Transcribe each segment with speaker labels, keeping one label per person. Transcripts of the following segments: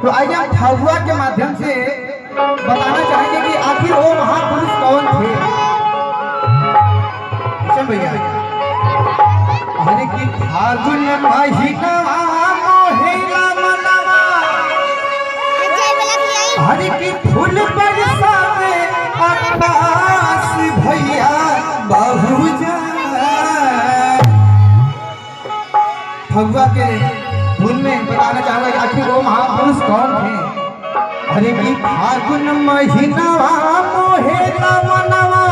Speaker 1: तो आइए हम फगुआ के माध्यम से बताना चाहेंगे कि आखिर वो महापुरुष कौन थे। चल भैया, हरे की फागुन महीना मोहिला मनवा, हरे की फूल बरसावे आकाश भैया बहुजा। फगुआ के धुन में बताना चाहूंगा कि आखिर वो महापुरुष कौन थे। हरे की फागुन महीनावा मोहेला मनवा,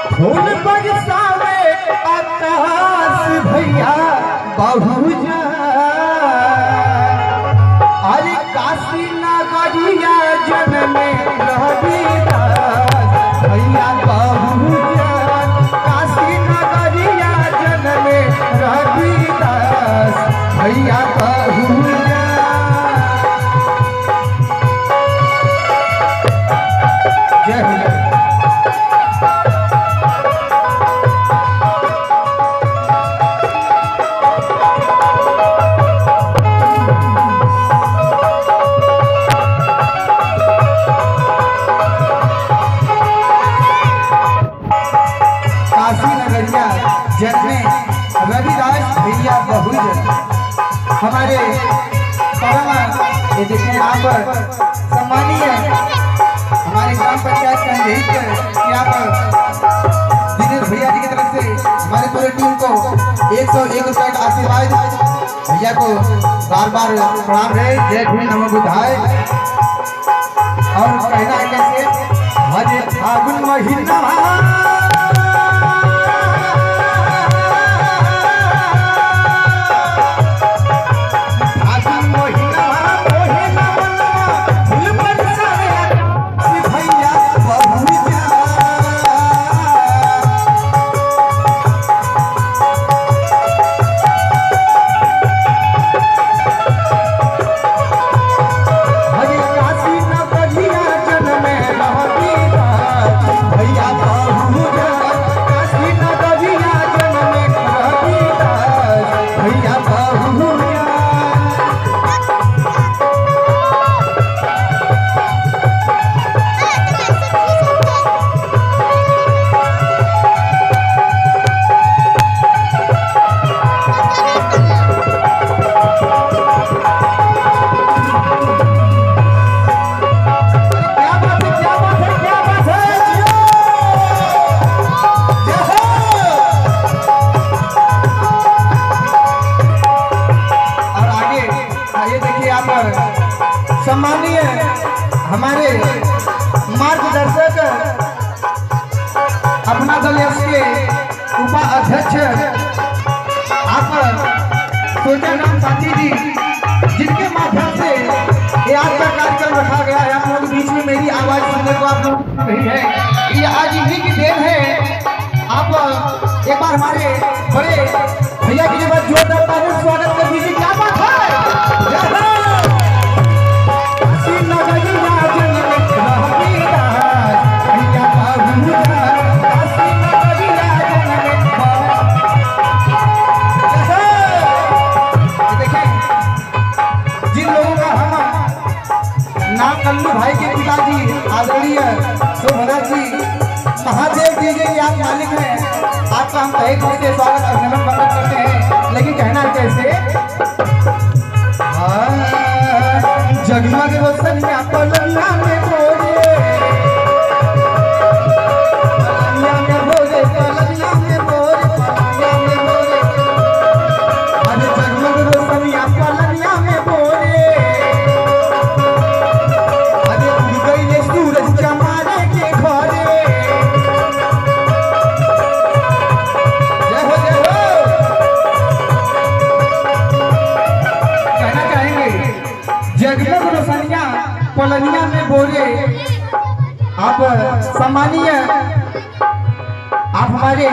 Speaker 1: फूल बरसावे आकाश भैया बहुजा। अरे काशी नगरिया जन में रविदास भैया बहुजा। काशी नगरिया जन में रविदास भैया बहुजा। जय हो। काशी नगरिया जन में रविदास भैया बहुजन। हमारे परम ये देखें यहाँ पर सम्मानीय हमारे ग्राम पंचायत के यहाँ पर दिनेश भैया जी की तरफ से हमारे पूरे टीम को 101 रुपए का आशीर्वाद। भैया को बार बार प्रणाम रहे। जय भीम नमो बुद्धाय। और कहना है कैसे, हरे फागुन महीना सम्मानीय हमारे मार्गदर्शक अपना दल के उपाध्यक्ष आप सोचनाम साथी जी, जिनके माध्यम से ये आज का कार्यक्रम रखा गया है। आप लोगों के बीच में मेरी आवाज सुनने को आप लोग नहीं है, ये आज इन्हीं की देन है। आप एक बार हमारे बड़े भैया की जगह जोरदार तालियों से स्वागत कर दीजिए। क्या बात है। कल्लू भाई के पिताजी आदरणीय शोभना जी महादेव जी के आप मालिक हैं, आपका हम तहे दिल से स्वागत अभिनंदन वंदन करते हैं। लेकिन कहना है कैसे, जगमग रोशनिया पलनिया में बोले, पलनिया में बोले, पलनिया में बोले, पलनिया में बोले। अरे जगमग रोशनिया पलनिया में बोले, पलनिया में बोले। आप सम्मानीय आप हमारे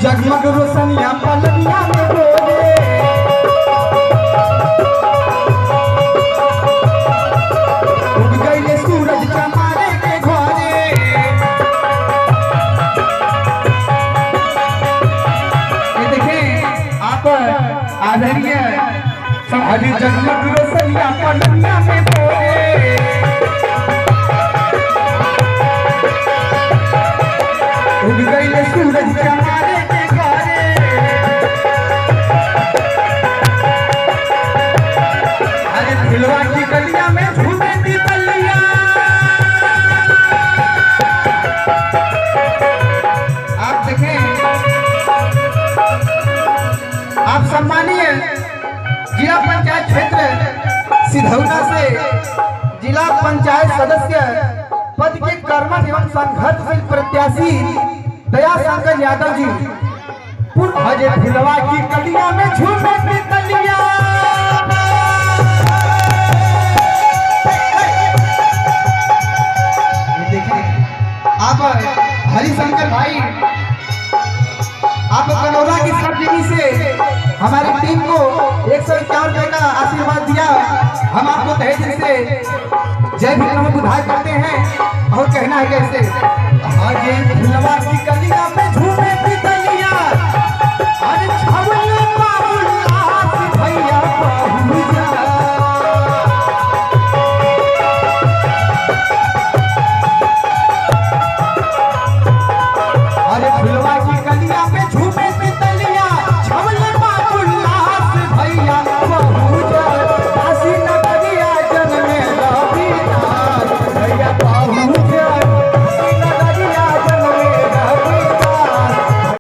Speaker 1: जगमग रोशनिया पलनिया में बोले, उग गए सूरज चमारे के घरे। ये देखें आप आदरणीय जगमग जगमग रोशनिया पलनिया में बोले उड़ गई सूरज चमारे के घरे अरे फिलवा की गलिया में झूमे दी बल्लिया आप देखें आप सम्मानीय जिला पंचायत क्षेत्र सिधौना से जिला पंचायत सदस्य पद के कर्मठ एवं संघर्षशील प्रत्याशी दया शंकर यादव जी पूर्व भजे फिलवा की कलिया में झूमे की कलिया देखिए आप हरिशंकर भाई आप कनौरा की सरजमी से हमारी टीम को 151 रुपए का आशीर्वाद दिया। हम आपको तहे दिल से जय भीम बुधाई करते हैं और कहना है कैसे आज फिलवा की कलिया में झूमे